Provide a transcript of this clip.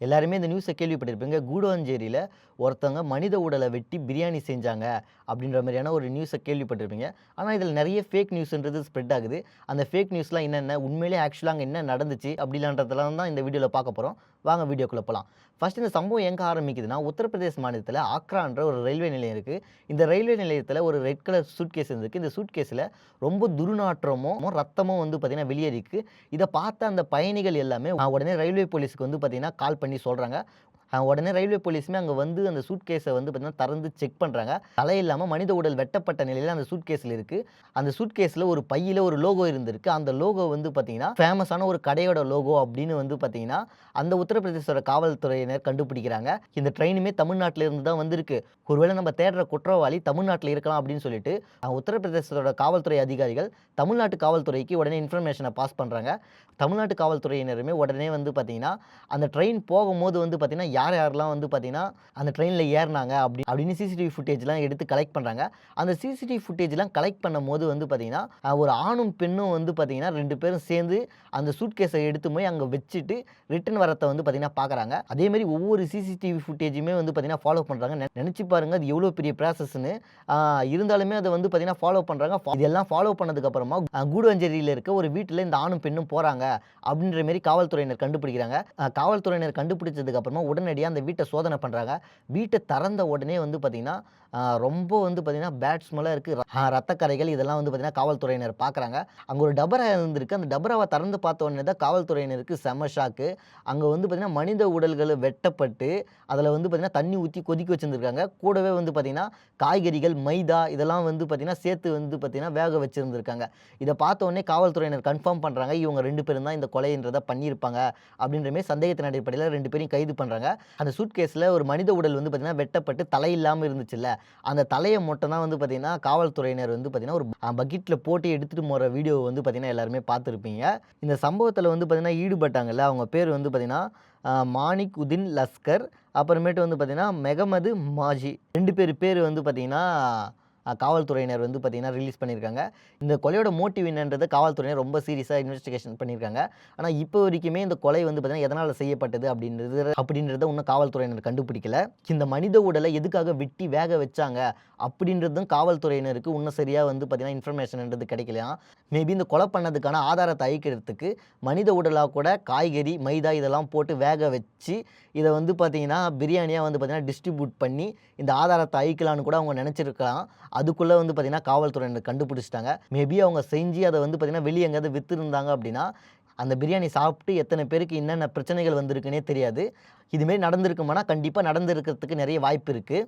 எல்லாருமே இந்த நியூஸ கேள்விப்பட்டிருப்பீங்க. கூடுவாஞ்சேரியில ஒருத்தவங்க மனித உடல வெட்டி பிரியாணி செஞ்சாங்க அப்படின்ற மாரியான ஒரு நியூஸ கேள்விப்பட்டிருப்பீங்க. ஆனா, இதில நெறைய ஃபேக் நியூஸ்ன்றது ஸ்ப்ரெட் ஆகுது. அந்த ஃபேக் நியூஸ்லாம் என்னென்ன? உண்மையிலேயே ஆக்சுவலா அங்க என்ன நடந்துச்சு? அப்படிலான்றதெல்லாம் தான் இந்த வீடியோல பார்க்க போறோம். வாங்க வீடியோக்குள்ள போலாம். ஃபர்ஸ்ட் இந்த சம்பவம் எங்க ஆரம்பிக்குதுன்னா, உத்தரப்பிரதேச மாநிலத்தில ஆக்ரான்ற ஒரு ரயில்வே நிலையம் இருக்கு. இந்த ரயில்வே நிலையத்தில ஒரு ரெட் கலர் சூட்கேஸ் இருந்திருக்கு. இந்த சூட்கேஸ்ல ரொம்ப துர்நாற்றமும், ரத்தமும் வந்து பார்த்தீங்கன்னா வெளியேறிருக்கு. இத பார்த்த அந்த பயணிகள் எல்லாமே உடனே ரயில்வே போலீஸ்க்கு வந்து பார்த்தீங்கன்னா கால் பண்ணி சொல்றாங்க. உடனே ரயில்வே போலீஸுமே அங்க வந்து அந்த சூட்கேஸ வந்து பார்த்தீங்கன்னா திறந்து செக் பண்றாங்க. தலை இல்லாம மனித உடல் வெட்டப்பட்ட நிலையில அந்த சூட்கேஸ்ல இருக்கு. அந்த சூட்கேஸ்ல ஒரு பையில ஒரு லோகோ இருந்திருக்கு. அந்த லோகோ வந்து பார்த்தீங்கன்னா, ஃபேமஸான ஒரு கடையோட லோகோ அப்படின்னு வந்து பார்த்தீங்கன்னா, அந்த உத்தரப்பிரதேசோட காவல்துறையினர் கண்டுபிடிக்கிறாங்க. இந்த ட்ரெயினுமே தமிழ்நாட்டில இருந்து தான் வந்திருக்கு. ஒருவேளை நம்ம தேடுற குற்றவாளி தமிழ்நாட்டில இருக்கலாம் அப்படின்னு சொல்லிட்டு, உத்தரப்பிரதேசத்தோட காவல்துறை அதிகாரிகள் தமிழ்நாட்டு காவல்துறைக்கு உடனே இன்ஃபர்மேஷன பாஸ் பண்றாங்க. தமிழ்நாட்டு காவல்துறையினருமே உடனே வந்து பார்த்தீங்கன்னா, அந்த ட்ரெயின் போகும்போது வந்து பார்த்தீங்கன்னா, யார் யாரெல்லாம் வந்து பார்த்தீங்கன்னா, அந்த ட்ரெயின்ல ஏறுனாங்க அப்படின்னு சிசிடிவி ஃபுட்டேஜ்லாம் எடுத்து கலெக்ட் பண்றாங்க. அந்த சிசிடிவி ஃபுட்டேஜ்லாம் கலெக்ட் பண்ணும்போது வந்து பார்த்தீங்கன்னா, ஒரு ஆணும், பெண்ணும் வந்து பார்த்தீங்கன்னா 2 பேரும் சேர்ந்து அந்த சூட்கேஸ எடுத்து போய் அங்க வச்சுட்டு ரிட்டர்ன் வரத்த வந்து பார்த்தீங்கன்னா பார்க்குறாங்க. அதேமாரி ஒவ்வொரு சிசிடிவி ஃபுட்டேஜுமே வந்து பார்த்தீங்கன்னா ஃபாலோ பண்றாங்க. நெனச்சு பாருங்க அது எவ்வளோ பெரிய ப்ராசஸ்ன்னு. இருந்தாலுமே அத வந்து பார்த்தீங்கன்னா ஃபாலோ பண்றாங்க. இதெல்லாம் ஃபாலோ பண்ணதுக்கு அப்புறமா கூடுவாஞ்சேரியில இருக்க ஒரு வீட்ல இந்த ஆணும், பெண்ணும் போறாங்க அப்படின்ற மாரி காவல்துறையினர் கண்டுபிடிக்கிறாங்க. காவல்துறையினர் கண்டுபிடிச்சதுக்கு அப்புறமா உடனடியா அந்த வீட்ட சோதனை பண்றாங்க. வீட்ட திறந்த உடனே வந்து பார்த்தீங்கன்னா, ரொம்ப வந்து பார்த்தீங்கன்னா பேட் ஸ்மெல்லா இருக்கு. ரத்த கறைகள் இதெல்லாம் வந்து பார்த்தீங்கன்னா காவல்துறையினர் பார்க்குறாங்க. அங்க ஒரு டபரா இருந்திருக்கு. அந்த டபராவ திறந்து பார்த்த உடனே தான் காவல்துறையினருக்கு செம்ம ஷாக்கு. அங்க வந்து பார்த்தீங்கன்னா மனித உடல்கள் வெட்டப்பட்டு, அதில வந்து பார்த்தீங்கன்னா தண்ணி ஊத்தி கொதிக்க வச்சிருந்திருக்காங்க. கூடவே வந்து பார்த்தீங்கன்னா காய்கறிகள், மைதா இதெல்லாம் வந்து பார்த்தீங்கன்னா சேர்த்து வந்து பார்த்தீங்கன்னா வேக வச்சிருந்திருக்காங்க. இத பார்த்த உடனே காவல்துறையினர் கன்ஃபார்ம் பண்றாங்க. இவங்க 2 பேரும் தான் இந்த கொலைன்றத பண்ணியிருப்பாங்க. அப்படின்ற மாரி சந்தேகத்தின் அடிப்படையில 2 பேரையும் கைது பண்றாங்க. அந்த சூட்கேஸ்ல ஒரு மனித உடல் வந்து பார்த்தீங்கன்னா வெட்டப்பட்டு தலை இல்லாம இருந்துச்சுல்ல, அந்த தலைய மட்டும் தான் வந்து பார்த்தீங்கன்னா காவல்துறையினர் வந்து பார்த்தீங்கன்னா ஒரு பக்கெட்ல போட்டு எடுத்துட்டு போற வீடியோ வந்து பார்த்தீங்கன்னா எல்லாருமே பார்த்துருப்பீங்க. இந்த சம்பவத்தில வந்து பார்த்தீங்கன்னா ஈடுபட்டாங்கல்ல, அவங்க பேர் வந்து பார்த்தீங்கன்னா மாணிக் உதின் லஸ்கர், அப்புறமேட்டு வந்து பார்த்தீங்கன்னா மெகமது மாஜி 2 பேர் வந்து பார்த்தீங்கன்னா காவல்துறையினர் வந்து பார்த்தீங்கன்னா ரிலீஸ் பண்ணியிருக்காங்க. இந்த கொலையோட மோட்டிவ் என்னன்றத காவல்துறையினர் ரொம்ப சீரியஸா இன்வெஸ்டிகேஷன் பண்ணியிருக்காங்க. ஆனா, இப்போ வரைக்குமே இந்த கொலை வந்து பார்த்தீங்கன்னா எதனால செய்யப்பட்டது அப்படின்றத இன்னும் காவல்துறையினர் கண்டுபிடிக்கல. இந்த மனித உடல எதுக்காக வெட்டி வேக வச்சாங்க அப்படின்றதும் காவல்துறையினருக்கு இன்னும் சரியா வந்து பார்த்தீங்கன்னா இன்ஃபர்மேஷன்ன்றது கிடைக்கலையாம். மேபி இந்த கொலை பண்ணதுக்கான ஆதாரத்த அழிக்கிறதுக்கு மனித உடலா கூட காய்கறி, மைதா இதெல்லாம் போட்டு வேக வச்சு, இத வந்து பார்த்தீங்கன்னா பிரியாணியா வந்து பார்த்தீங்கன்னா டிஸ்ட்ரிபியூட் பண்ணி இந்த ஆதாரத்த அழிக்கலான்னு கூட அவங்க நெனச்சிருக்கலாம். அதுக்குள்ள வந்து பார்த்தீங்கன்னா காவல்துறையினர் கண்டுபிடிச்சுட்டாங்க. மேபி அவங்க செஞ்சு அத வந்து பார்த்தீங்கன்னா வெளிய எங்கேயாவது வித்திருந்தாங்க அப்படின்னா, அந்த பிரியாணி சாப்பிட்டு எத்தன பேருக்கு என்னென்ன பிரச்சனைகள் வந்திருக்குன்னே தெரியாது. இதுமாரி நடந்திருக்குமானா, கண்டிப்பா நடந்திருக்கிறதுக்கு நெறைய வாய்ப்பு இருக்கு.